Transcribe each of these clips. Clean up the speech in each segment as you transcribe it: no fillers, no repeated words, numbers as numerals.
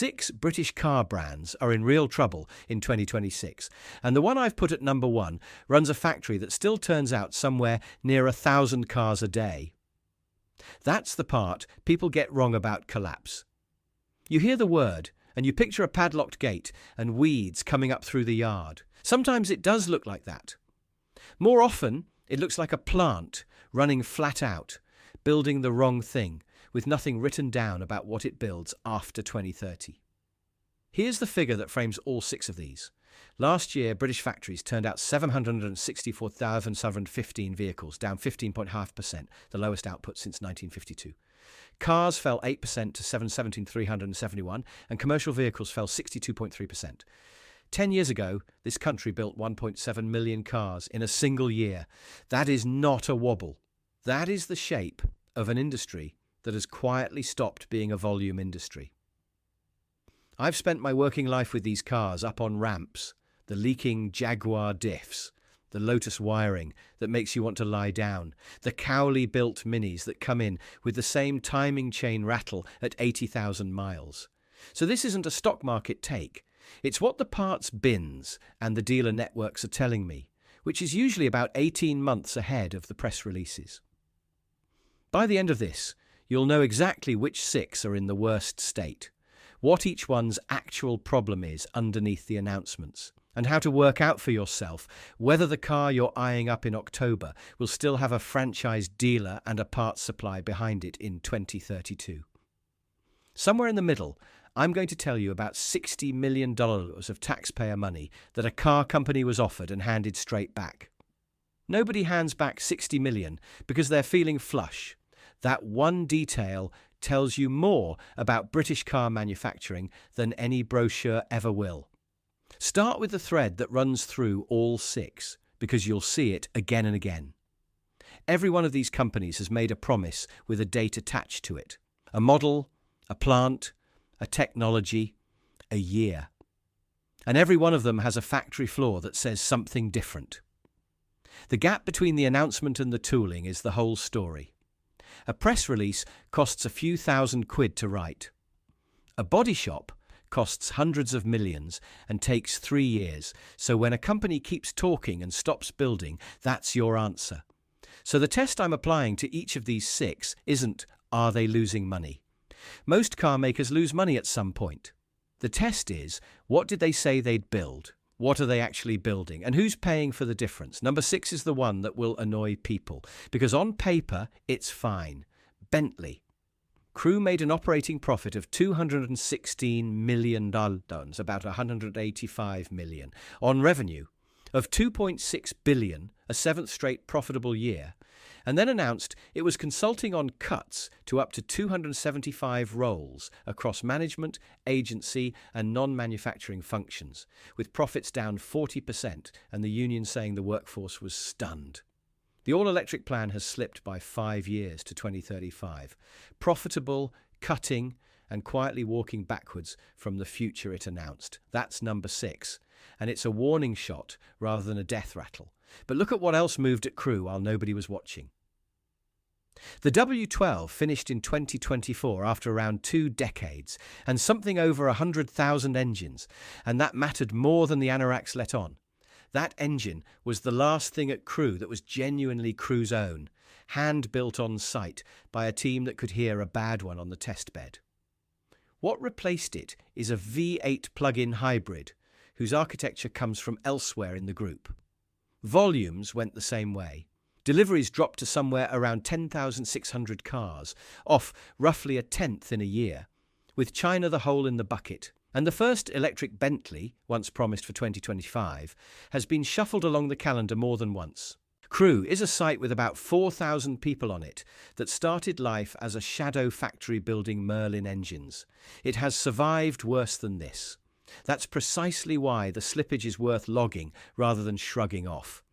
6 British car brands are in real trouble in 2026, and the one I've put at number 1 runs a factory that still turns out somewhere near 1,000 cars a day. That's the part people get wrong about collapse. You hear the word, and you picture a padlocked gate and weeds coming up through the yard. Sometimes it does look like that. More often, it looks like a plant running flat out, building the wrong thing, with nothing written down about what it builds after 2030. Here's the figure that frames all 6 of these. Last year, British factories turned out 764,715 vehicles, down 15.5%, the lowest output since 1952. Cars fell 8% to 717,371, and commercial vehicles fell 62.3%. 10 years ago, this country built 1.7 million cars in a single year. That is not a wobble. That is the shape of an industry that has quietly stopped being a volume industry. I've spent my working life with these cars up on ramps, the leaking Jaguar diffs, the Lotus wiring that makes you want to lie down, the Cowley-built Minis that come in with the same timing chain rattle at 80,000 miles. So this isn't a stock market take. It's what the parts bins and the dealer networks are telling me, which is usually about 18 months ahead of the press releases. By the end of this, you'll know exactly which 6 are in the worst state, what each one's actual problem is underneath the announcements, and how to work out for yourself whether the car you're eyeing up in October will still have a franchise dealer and a parts supply behind it in 2032. Somewhere in the middle, I'm going to tell you about $60 million of taxpayer money that a car company was offered and handed straight back. Nobody hands back $60 million because they're feeling flush. That one detail tells you more about British car manufacturing than any brochure ever will. Start with the thread that runs through all 6, because you'll see it again and again. Every one of these companies has made a promise with a date attached to it. A model, a plant, a technology, a year. And every one of them has a factory floor that says something different. The gap between the announcement and the tooling is the whole story. A press release costs a few £1,000 to write. A body shop costs hundreds of millions and takes 3 years, so when a company keeps talking and stops building, that's your answer. So the test I'm applying to each of these 6 isn't, are they losing money? Most car makers lose money at some point. The test is, what did they say they'd build? What are they actually building? And who's paying for the difference? Number 6 is the one that will annoy people, because on paper, it's fine. Bentley. Crew made an operating profit of $216 million, about $185 million, on revenue of $2.6 billion, a 7th straight profitable year, and then announced it was consulting on cuts to up to 275 roles across management, agency, and non-manufacturing functions, with profits down 40% and the union saying the workforce was stunned. The all-electric plan has slipped by 5 years to 2035, profitable, cutting, and quietly walking backwards from the future it announced. That's number 6, and it's a warning shot rather than a death rattle. But look at what else moved at Crew while nobody was watching. The W12 finished in 2024 after around 2 decades and something over 100,000 engines, and that mattered more than the anoraks let on. That engine was the last thing at Crew that was genuinely Crew's own, hand-built on site by a team that could hear a bad one on the test bed. What replaced it is a V8 plug-in hybrid, whose architecture comes from elsewhere in the group. Volumes went the same way. Deliveries dropped to somewhere around 10,600 cars, off roughly a tenth in a year, with China the hole in the bucket. And the first electric Bentley, once promised for 2025, has been shuffled along the calendar more than once. Crew is a site with about 4,000 people on it that started life as a shadow factory building Merlin engines. It has survived worse than this. That's precisely why the slippage is worth logging rather than shrugging off.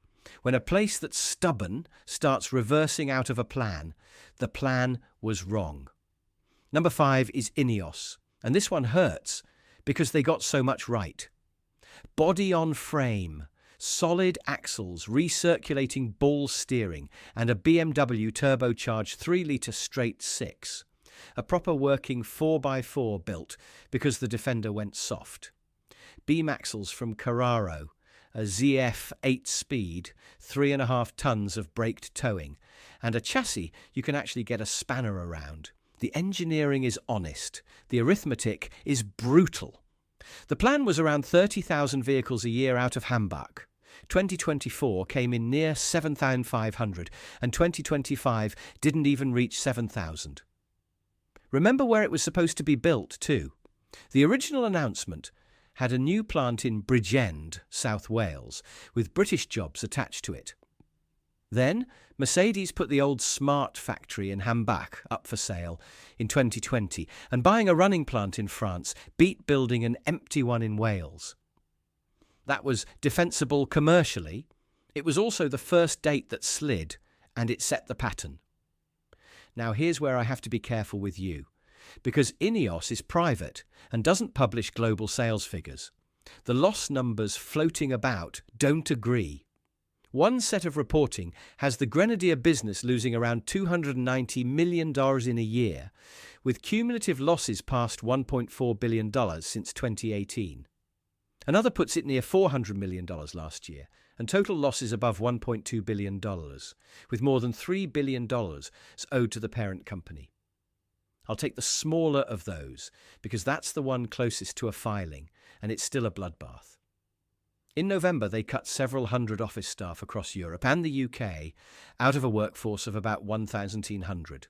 When a place that's stubborn starts reversing out of a plan, the plan was wrong. Number 5 is Ineos, and this one hurts because they got so much right. Body on frame, solid axles, recirculating ball steering, and a BMW turbocharged 3-litre straight 6. A proper working 4x4 built because the Defender went soft. Beam axles from Carraro, a ZF 8-speed, 3.5 tons of braked towing, and a chassis you can actually get a spanner around. The engineering is honest. The arithmetic is brutal. The plan was around 30,000 vehicles a year out of Hambach. 2024 came in near 7,500, and 2025 didn't even reach 7,000. Remember where it was supposed to be built, too. The original announcement had a new plant in Bridgend, South Wales, with British jobs attached to it. Then, Mercedes put the old Smart factory in Hambach up for sale in 2020, and buying a running plant in France beat building an empty one in Wales. That was defensible commercially. It was also the first date that slid, and it set the pattern. Now here's where I have to be careful with you, because Ineos is private and doesn't publish global sales figures. The loss numbers floating about don't agree. One set of reporting has the Grenadier business losing around $290 million in a year, with cumulative losses past $1.4 billion since 2018. Another puts it near $400 million last year, and total losses above $1.2 billion, with more than $3 billion owed to the parent company. I'll take the smaller of those, because that's the one closest to a filing, and it's still a bloodbath. In November, they cut several hundred office staff across Europe and the UK out of a workforce of about 1,100.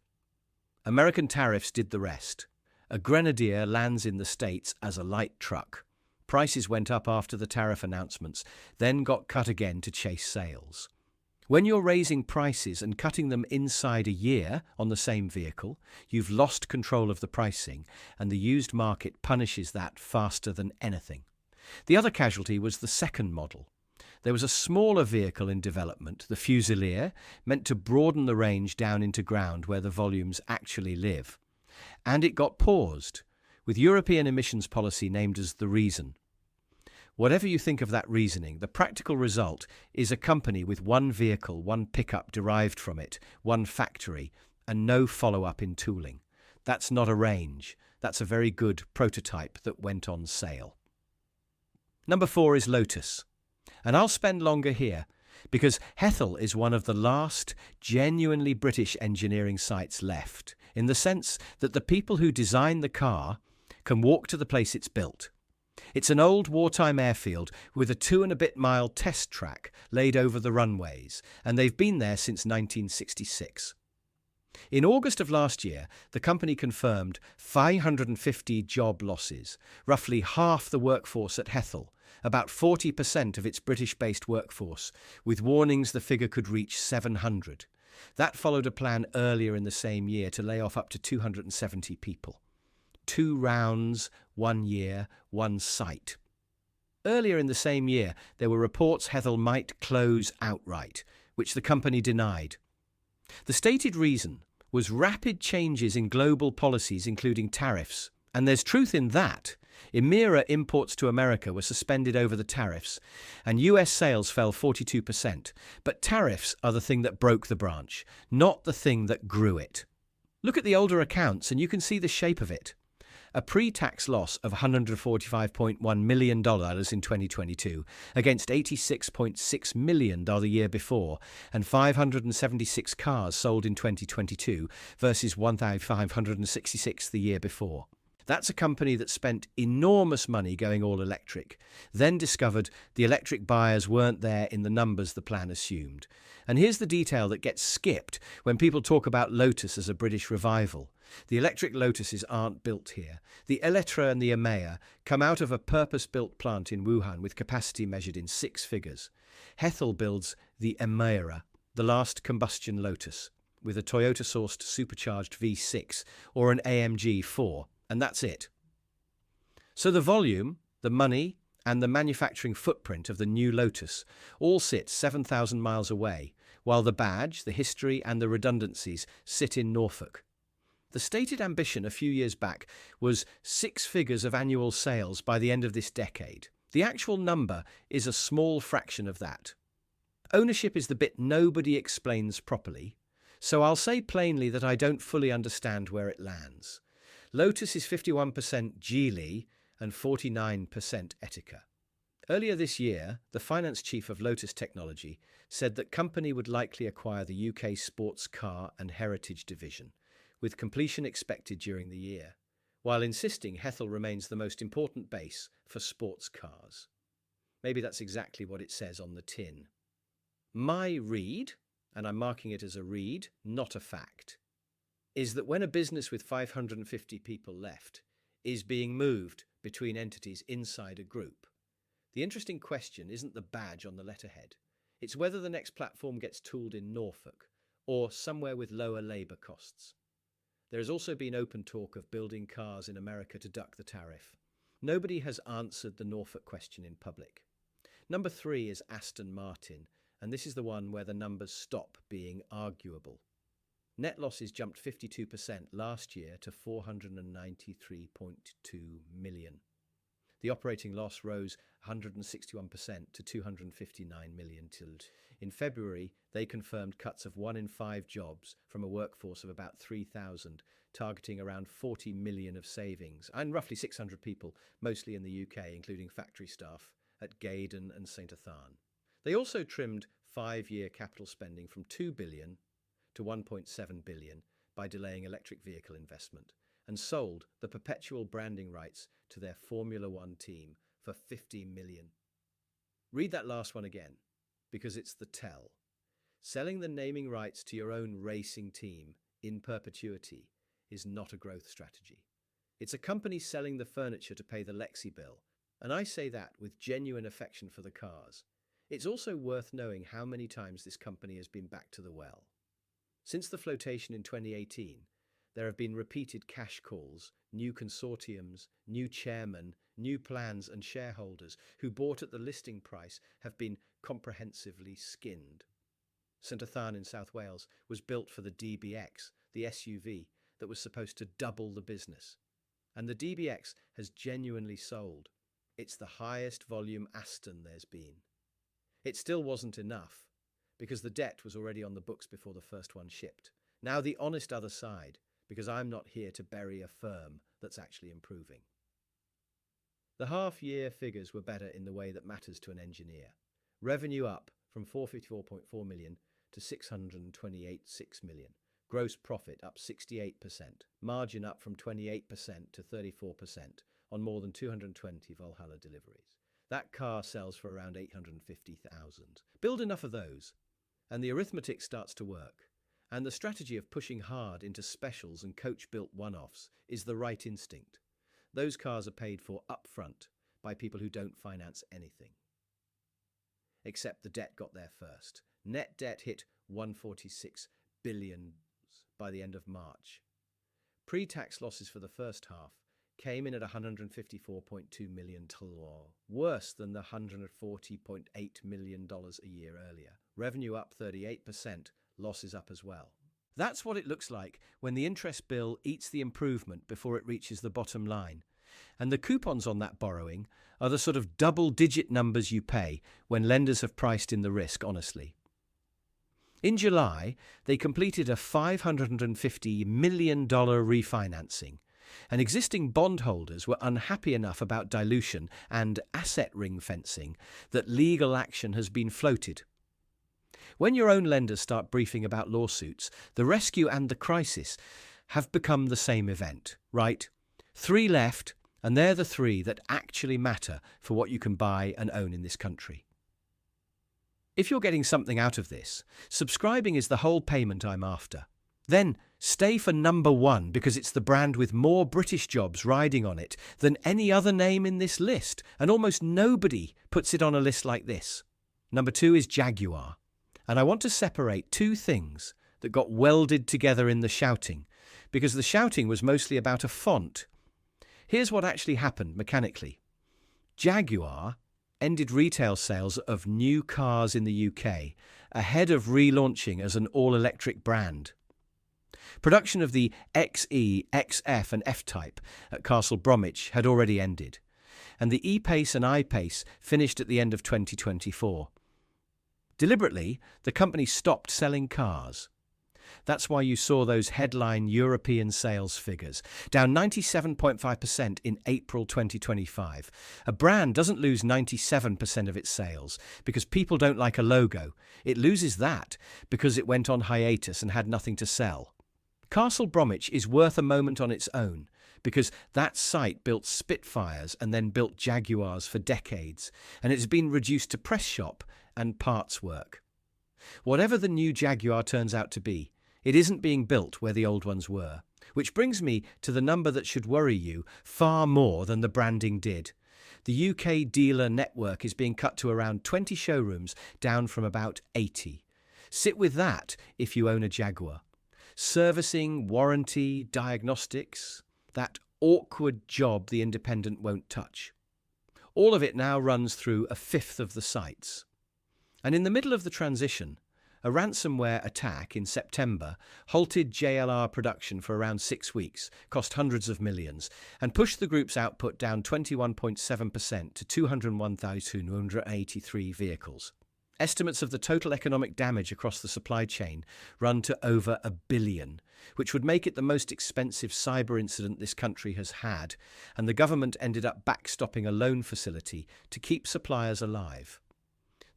American tariffs did the rest. A Grenadier lands in the States as a light truck. Prices went up after the tariff announcements, then got cut again to chase sales. When you're raising prices and cutting them inside a year on the same vehicle, you've lost control of the pricing, and the used market punishes that faster than anything. The other casualty was the second model. There was a smaller vehicle in development, the Fusilier, meant to broaden the range down into ground where the volumes actually live. And it got paused, with European emissions policy named as the reason. Whatever you think of that reasoning, the practical result is a company with one vehicle, one pickup derived from it, one factory, and no follow-up in tooling. That's not a range. That's a very good prototype that went on sale. Number 4 is Lotus. And I'll spend longer here, because Hethel is one of the last genuinely British engineering sites left, in the sense that the people who design the car can walk to the place it's built. It's an old wartime airfield with a 2-and-a-bit-mile test track laid over the runways, and they've been there since 1966. In August of last year, the company confirmed 550 job losses, roughly half the workforce at Hethel, about 40% of its British-based workforce, with warnings the figure could reach 700. That followed a plan earlier in the same year to lay off up to 270 people. 2 rounds, 1 year, 1 site. Earlier in the same year, there were reports Hethel might close outright, which the company denied. The stated reason was rapid changes in global policies, including tariffs. And there's truth in that. Emira imports to America were suspended over the tariffs, and US sales fell 42%. But tariffs are the thing that broke the branch, not the thing that grew it. Look at the older accounts and you can see the shape of it. A pre-tax loss of $145.1 million in 2022 against $86.6 million the year before, and 576 cars sold in 2022 versus 1,566 the year before. That's a company that spent enormous money going all electric, then discovered the electric buyers weren't there in the numbers the plan assumed. And here's the detail that gets skipped when people talk about Lotus as a British revival. The electric Lotuses aren't built here. The Electra and the Emea come out of a purpose-built plant in Wuhan with capacity measured in 6 figures. Hethel builds the Emira, the last combustion Lotus, with a Toyota-sourced supercharged V6 or an AMG 4. And that's it. So the volume, the money, and the manufacturing footprint of the new Lotus all sit 7,000 miles away, while the badge, the history, and the redundancies sit in Norfolk. The stated ambition a few years back was 6 figures of annual sales by the end of this decade. The actual number is a small fraction of that. Ownership is the bit nobody explains properly. So I'll say plainly that I don't fully understand where it lands. Lotus is 51% Geely and 49% Etika. Earlier this year, the finance chief of Lotus Technology said that company would likely acquire the UK sports car and heritage division, with completion expected during the year, while insisting Hethel remains the most important base for sports cars. Maybe that's exactly what it says on the tin. My read, and I'm marking it as a read, not a fact, is that when a business with 550 people left is being moved between entities inside a group, the interesting question isn't the badge on the letterhead. It's whether the next platform gets tooled in Norfolk or somewhere with lower labour costs. There has also been open talk of building cars in America to duck the tariff. Nobody has answered the Norfolk question in public. Number 3 is Aston Martin, and this is the one where the numbers stop being arguable. Net losses jumped 52% last year to 493.2 million. The operating loss rose 161% to 259 million. In February, they confirmed cuts of 1 in 5 jobs from a workforce of about 3,000, targeting around 40 million of savings, and roughly 600 people, mostly in the UK, including factory staff at Gaydon and St Athan. They also trimmed 5-year capital spending from 2 billion to 1.7 billion by delaying electric vehicle investment, and sold the perpetual branding rights to their Formula One team for 50 million. Read that last one again, because it's the tell. Selling the naming rights to your own racing team in perpetuity is not a growth strategy. It's a company selling the furniture to pay the Lexi bill, and I say that with genuine affection for the cars. It's also worth knowing how many times this company has been back to the well. Since the flotation in 2018, there have been repeated cash calls, new consortiums, new chairmen, new plans, and shareholders who bought at the listing price have been comprehensively skinned. St Athan in South Wales was built for the DBX, the SUV that was supposed to double the business. And the DBX has genuinely sold. It's the highest volume Aston there's been. It still wasn't enough, because the debt was already on the books before the first one shipped. Now the honest other side, because I'm not here to bury a firm that's actually improving. The half-year figures were better in the way that matters to an engineer. Revenue up from 454.4 million to 628.6 million. Gross profit up 68%. Margin up from 28% to 34% on more than 220 Valhalla deliveries. That car sells for around 850,000. Build enough of those, and the arithmetic starts to work. And the strategy of pushing hard into specials and coach-built one-offs is the right instinct. Those cars are paid for upfront by people who don't finance anything. Except the debt got there first. Net debt hit 146 billion by the end of March. Pre-tax losses for the first half came in at $154.2 million, worse than the $140.8 million a year earlier. Revenue up 38%, losses up as well. That's what it looks like when the interest bill eats the improvement before it reaches the bottom line. And the coupons on that borrowing are the sort of double-digit numbers you pay when lenders have priced in the risk honestly. In July, they completed a $550 million refinancing, and existing bondholders were unhappy enough about dilution and asset ring fencing that legal action has been floated. When your own lenders start briefing about lawsuits, the rescue and the crisis have become the same event, right? 3 left, and they're the 3 that actually matter for what you can buy and own in this country. If you're getting something out of this, subscribing is the whole payment I'm after. Then stay for number 1 because it's the brand with more British jobs riding on it than any other name in this list, and almost nobody puts it on a list like this. Number 2 is Jaguar. And I want to separate 2 things that got welded together in the shouting, because the shouting was mostly about a font. Here's what actually happened mechanically. Jaguar ended retail sales of new cars in the UK ahead of relaunching as an all-electric brand. Production of the XE, XF and F-Type at Castle Bromwich had already ended, and the E-Pace and I-Pace finished at the end of 2024. Deliberately, the company stopped selling cars. That's why you saw those headline European sales figures, down 97.5% in April 2025. A brand doesn't lose 97% of its sales because people don't like a logo. It loses that because it went on hiatus and had nothing to sell. Castle Bromwich is worth a moment on its own because that site built Spitfires and then built Jaguars for decades, and it's been reduced to press shop and parts work. Whatever the new Jaguar turns out to be, it isn't being built where the old ones were. Which brings me to the number that should worry you far more than the branding did. The UK dealer network is being cut to around 20 showrooms, down from about 80. Sit with that if you own a Jaguar. Servicing, warranty, diagnostics, that awkward job the independent won't touch. All of it now runs through a fifth of the sites. And in the middle of the transition, a ransomware attack in September halted JLR production for around 6 weeks, cost hundreds of millions, and pushed the group's output down 21.7% to 201,283 vehicles. Estimates of the total economic damage across the supply chain run to over $1 billion, which would make it the most expensive cyber incident this country has had, and the government ended up backstopping a loan facility to keep suppliers alive.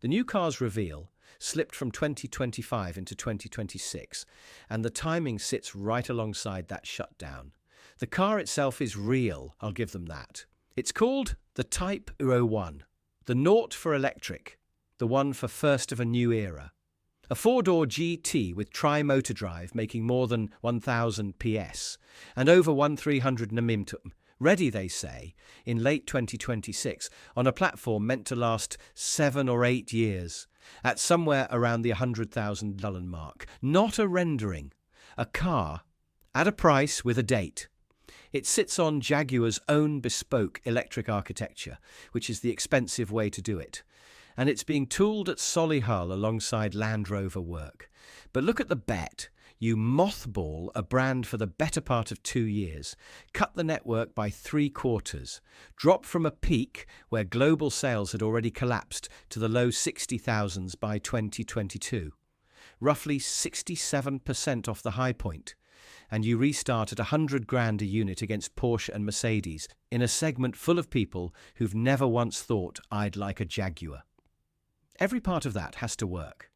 The new car's reveal slipped from 2025 into 2026, and the timing sits right alongside that shutdown. The car itself is real, I'll give them that. It's called the Type 01, the naught for electric, the one for first of a new era. A four-door GT with tri-motor drive making more than 1,000 PS and over 1,300 Nm, ready, they say, in late 2026 on a platform meant to last 7 or 8 years, at somewhere around the $100,000 mark. Not a rendering. A car, at a price with a date. It sits on Jaguar's own bespoke electric architecture, which is the expensive way to do it. And it's being tooled at Solihull alongside Land Rover work. But look at the bet. You mothball a brand for the better part of 2 years, cut the network by 3/4, drop from a peak where global sales had already collapsed to the low 60,000s by 2022, roughly 67% off the high point, and you restart at $100,000 a unit against Porsche and Mercedes in a segment full of people who've never once thought I'd like a Jaguar. Every part of that has to work.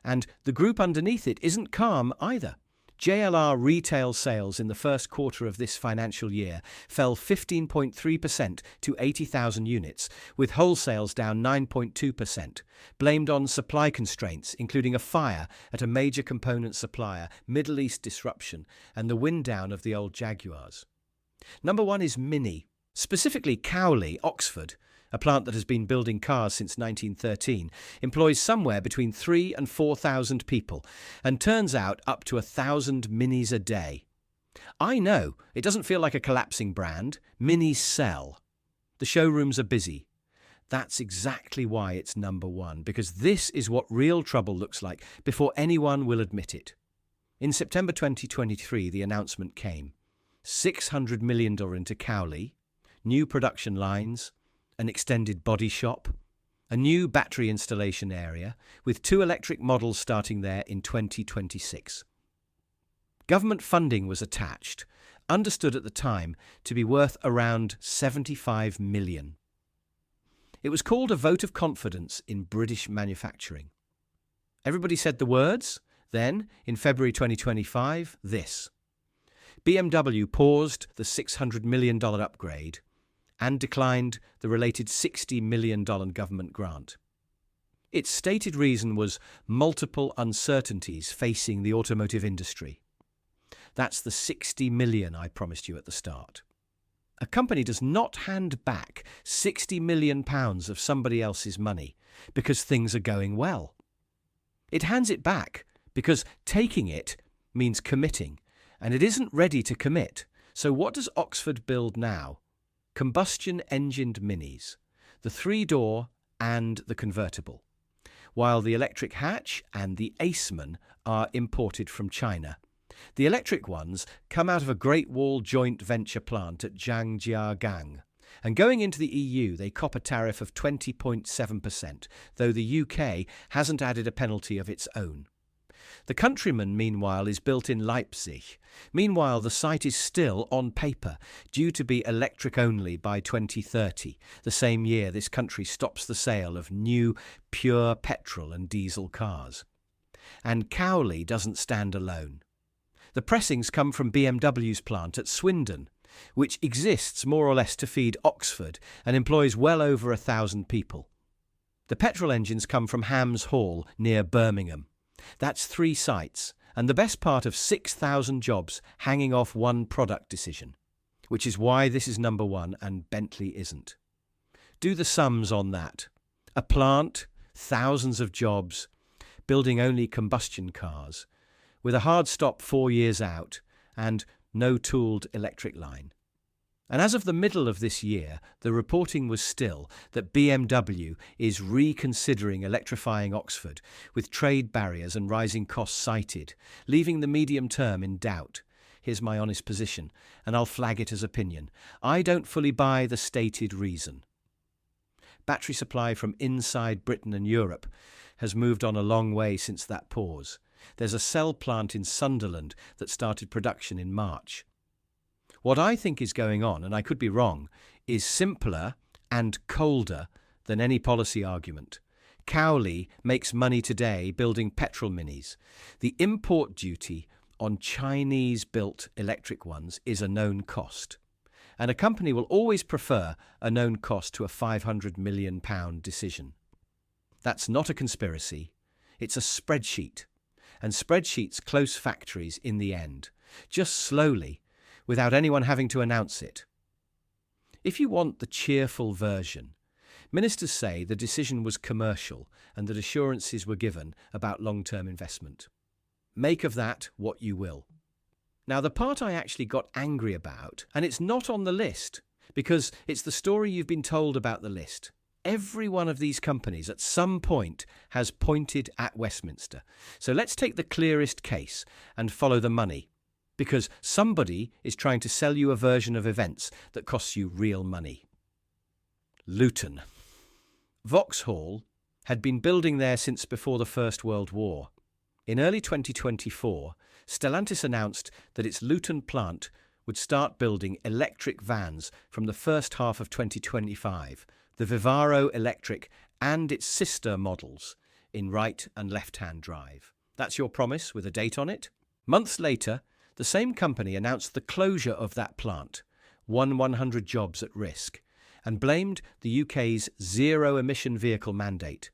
And the group underneath it isn't calm either. JLR retail sales in the first quarter of this financial year fell 15.3% to 80,000 units, with wholesales down 9.2%, blamed on supply constraints, including a fire at a major component supplier, Middle East disruption, and the wind down of the old Jaguars. Number one is Mini, specifically Cowley, Oxford, a plant that has been building cars since 1913, employs somewhere between 3,000 and 4,000 people, and turns out up to 1,000 Minis a day. I know, it doesn't feel like a collapsing brand. Minis sell. The showrooms are busy. That's exactly why it's number one, because this is what real trouble looks like before anyone will admit it. In September 2023, the announcement came. $600 million into Cowley, new production lines, an extended body shop, a new battery installation area, with 2 electric models starting there in 2026. Government funding was attached, understood at the time to be worth around $75 million. It was called a vote of confidence in British manufacturing. Everybody said the words. Then, in February 2025, this. BMW paused the $600 million upgrade and declined the related $60 million government grant. Its stated reason was multiple uncertainties facing the automotive industry. That's the $60 million I promised you at the start. A company does not hand back £60 million of somebody else's money because things are going well. It hands it back because taking it means committing, and it isn't ready to commit. So what does Oxford build now? Combustion-engined Minis, the 3-door and the convertible, while the electric hatch and the Aceman are imported from China. The electric ones come out of a Great Wall joint venture plant at Zhangjiagang, and going into the EU they cop a tariff of 20.7%, though the UK hasn't added a penalty of its own. The Countryman, meanwhile, is built in Leipzig. Meanwhile, the site is still, on paper, due to be electric only by 2030, the same year this country stops the sale of new, pure petrol and diesel cars. And Cowley doesn't stand alone. The pressings come from BMW's plant at Swindon, which exists more or less to feed Oxford and employs well over 1,000 people. The petrol engines come from Hams Hall near Birmingham. That's 3 sites, and the best part of 6,000 jobs hanging off one product decision, which is why this is number 1 and Bentley isn't. Do the sums on that. A plant, thousands of jobs, building only combustion cars, with a hard stop 4 years out, and no tooled electric line. And as of the middle of this year, the reporting was still that BMW is reconsidering electrifying Oxford, with trade barriers and rising costs cited, leaving the medium term in doubt. Here's my honest position, and I'll flag it as opinion. I don't fully buy the stated reason. Battery supply from inside Britain and Europe has moved on a long way since that pause. There's a cell plant in Sunderland that started production in March. What I think is going on, and I could be wrong, is simpler and colder than any policy argument. Cowley makes money today building petrol minis. The import duty on Chinese-built electric ones is a known cost. And a company will always prefer a known cost to a £500 million decision. That's not a conspiracy. It's a spreadsheet. And spreadsheets close factories in the end, just slowly, without anyone having to announce it. If you want the cheerful version, ministers say the decision was commercial and that assurances were given about long-term investment. Make of that what you will. Now, the part I actually got angry about, and it's not on the list, because it's the story you've been told about the list. Every one of these companies at some point has pointed at Westminster. So let's take the clearest case and follow the money, because somebody is trying to sell you a version of events that costs you real money. Luton. Vauxhall had been building there since before the First World War. In early 2024, Stellantis announced that its Luton plant would start building electric vans from the first half of 2025, the Vivaro Electric and its sister models in right and left-hand drive. That's your promise with a date on it? Months later, the same company announced the closure of that plant, 100 jobs at risk, and blamed the UK's zero-emission vehicle mandate.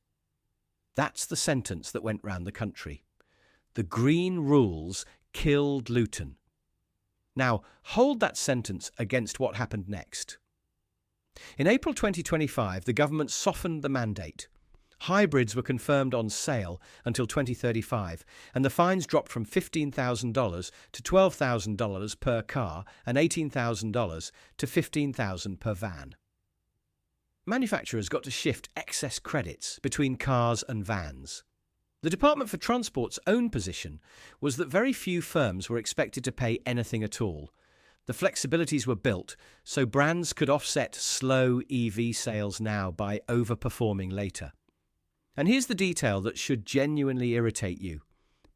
That's the sentence that went round the country. The green rules killed Luton. Now, hold that sentence against what happened next. In April 2025, the government softened the mandate. Hybrids were confirmed on sale until 2035, and the fines dropped from $15,000 to $12,000 per car and $18,000 to $15,000 per van. Manufacturers got to shift excess credits between cars and vans. The Department for Transport's own position was that very few firms were expected to pay anything at all. The flexibilities were built so brands could offset slow EV sales now by overperforming later. And here's the detail that should genuinely irritate you.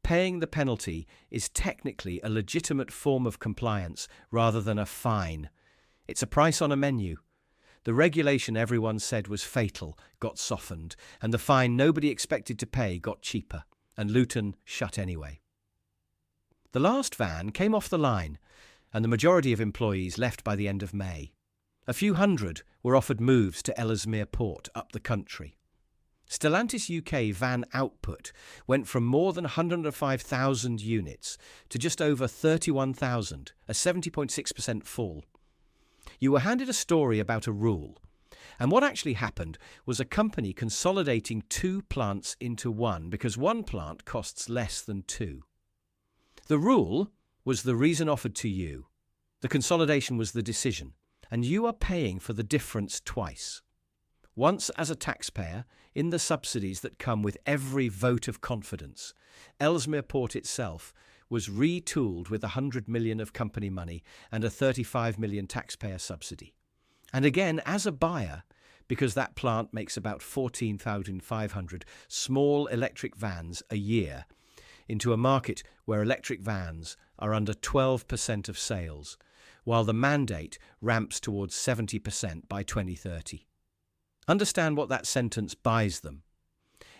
Paying the penalty is technically a legitimate form of compliance rather than a fine. It's a price on a menu. The regulation everyone said was fatal got softened, and the fine nobody expected to pay got cheaper, and Luton shut anyway. The last van came off the line, and the majority of employees left by the end of May. A few hundred were offered moves to Ellesmere Port up the country. Stellantis UK van output went from more than 105,000 units to just over 31,000, a 70.6% fall. You were handed a story about a rule, and what actually happened was a company consolidating 2 plants into one because one plant costs less than 2. The rule was the reason offered to you. The consolidation was the decision, and you are paying for the difference twice. Once as a taxpayer, in the subsidies that come with every vote of confidence. Ellesmere Port itself was retooled with $100 million of company money and a $35 million taxpayer subsidy. And again, as a buyer, because that plant makes about 14,500 small electric vans a year, into a market where electric vans are under 12% of sales, while the mandate ramps towards 70% by 2030. Understand what that sentence buys them.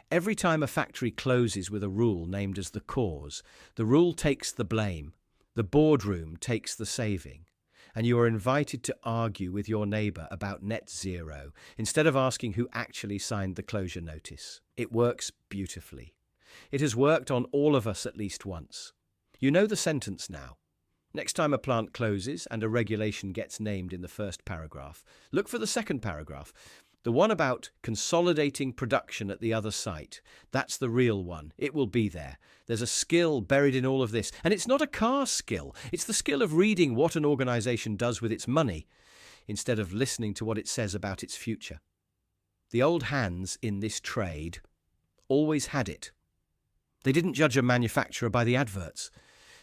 Every time a factory closes with a rule named as the cause, the rule takes the blame, the boardroom takes the saving, and you are invited to argue with your neighbour about net zero instead of asking who actually signed the closure notice. It works beautifully. It has worked on all of us at least once. You know the sentence now. Next time a plant closes and a regulation gets named in the first paragraph, look for the second paragraph. The one about consolidating production at the other site. That's the real one. It will be there. There's a skill buried in all of this. And it's not a car skill. It's the skill of reading what an organisation does with its money instead of listening to what it says about its future. The old hands in this trade always had it. They didn't judge a manufacturer by the adverts.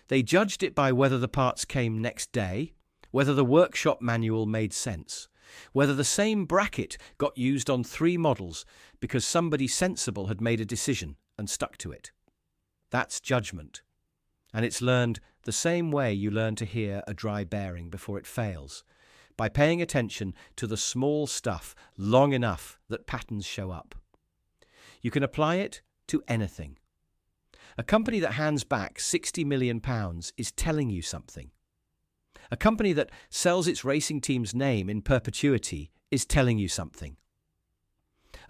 They judged it by whether the parts came next day, whether the workshop manual made sense, whether the same bracket got used on 3 models because somebody sensible had made a decision and stuck to it. That's judgment. And it's learned the same way you learn to hear a dry bearing before it fails, by paying attention to the small stuff long enough that patterns show up. You can apply it to anything. A company that hands back £60 million is telling you something. A company that sells its racing team's name in perpetuity is telling you something.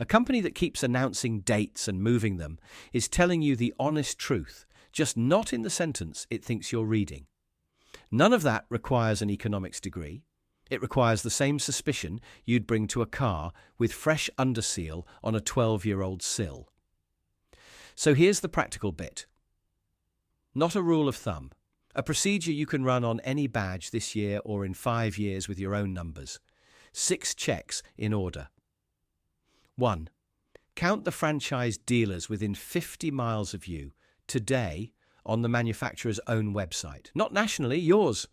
A company that keeps announcing dates and moving them is telling you the honest truth, just not in the sentence it thinks you're reading. None of that requires an economics degree. It requires the same suspicion you'd bring to a car with fresh underseal on a 12-year-old sill. So here's the practical bit. Not a rule of thumb. A procedure you can run on any badge this year or in 5 years with your own numbers. 6 checks in order. 1. Count the franchise dealers within 50 miles of you today on the manufacturer's own website. Not nationally, yours.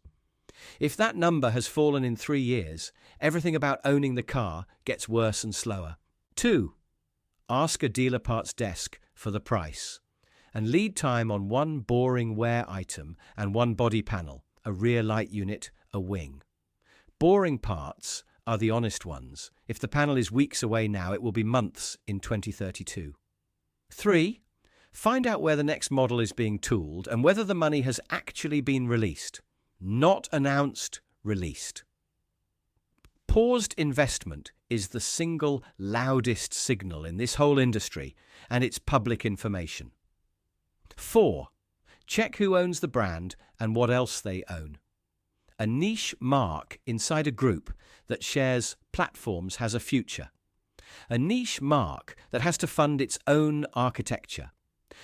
If that number has fallen in 3 years, everything about owning the car gets worse and slower. 2. Ask a dealer parts desk for the price and lead time on one boring wear item and one body panel, a rear light unit, a wing. Boring parts are the honest ones. If the panel is weeks away now, it will be months in 2032. 3. Find out where the next model is being tooled and whether the money has actually been released. Not announced, released. Paused investment is the single loudest signal in this whole industry, and it's public information. 4. Check who owns the brand and what else they own. A niche mark inside a group that shares platforms has a future. A niche mark that has to fund its own architecture.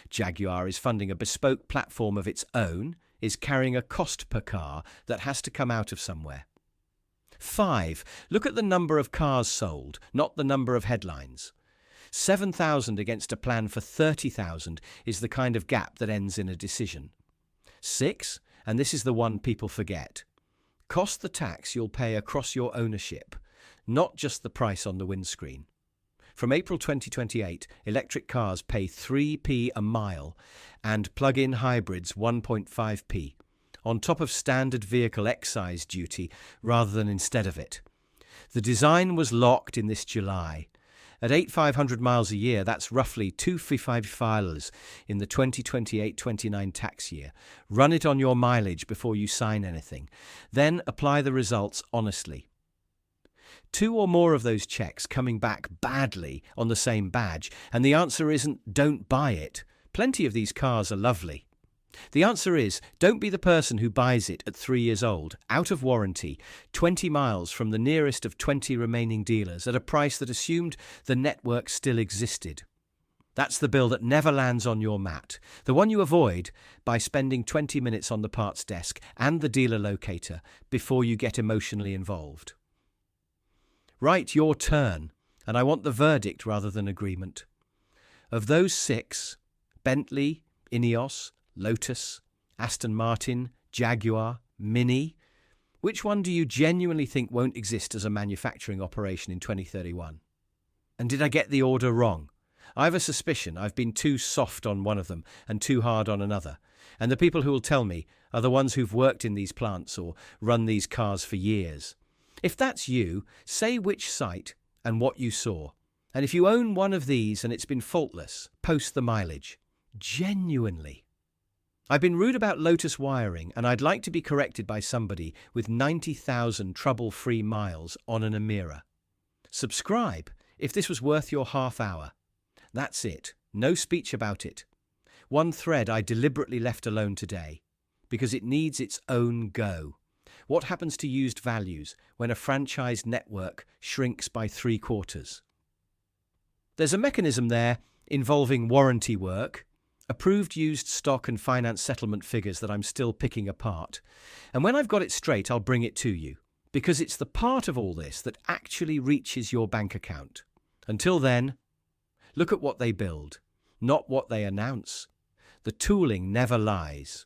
Jaguar is funding a bespoke platform of its own, is carrying a cost per car that has to come out of somewhere. 5. Look at the number of cars sold, not the number of headlines. 7,000 against a plan for 30,000 is the kind of gap that ends in a decision. 6, and this is the one people forget, cost the tax you'll pay across your ownership, not just the price on the windscreen. From April 2028, electric cars pay 3p a mile and plug-in hybrids 1.5p, on top of standard vehicle excise duty rather than instead of it. The design was locked in this July. At 8,500 miles a year, that's roughly 255 filers in the 2028-29 tax year. Run it on your mileage before you sign anything. Then apply the results honestly. 2 or more of those checks coming back badly on the same badge, and the answer isn't don't buy it. Plenty of these cars are lovely. The answer is, don't be the person who buys it at 3 years old, out of warranty, 20 miles from the nearest of 20 remaining dealers at a price that assumed the network still existed. That's the bill that never lands on your mat, the one you avoid by spending 20 minutes on the parts desk and the dealer locator before you get emotionally involved. Write your turn, and I want the verdict rather than agreement. Of those 6, Bentley, Ineos, Lotus, Aston Martin, Jaguar, Mini, which one do you genuinely think won't exist as a manufacturing operation in 2031? And did I get the order wrong? I have a suspicion I've been too soft on one of them and too hard on another, and the people who will tell me are the ones who've worked in these plants or run these cars for years. If that's you, say which site and what you saw. And if you own one of these and it's been faultless, post the mileage. Genuinely. I've been rude about Lotus wiring, and I'd like to be corrected by somebody with 90,000 trouble-free miles on an Emira. Subscribe if this was worth your half hour. That's it. No speech about it. One thread I deliberately left alone today, because it needs its own go. What happens to used values when a franchise network shrinks by 3/4? There's a mechanism there involving warranty work, approved used stock and finance settlement figures that I'm still picking apart. And when I've got it straight, I'll bring it to you, because it's the part of all this that actually reaches your bank account. Until then, look at what they build, not what they announce. The tooling never lies.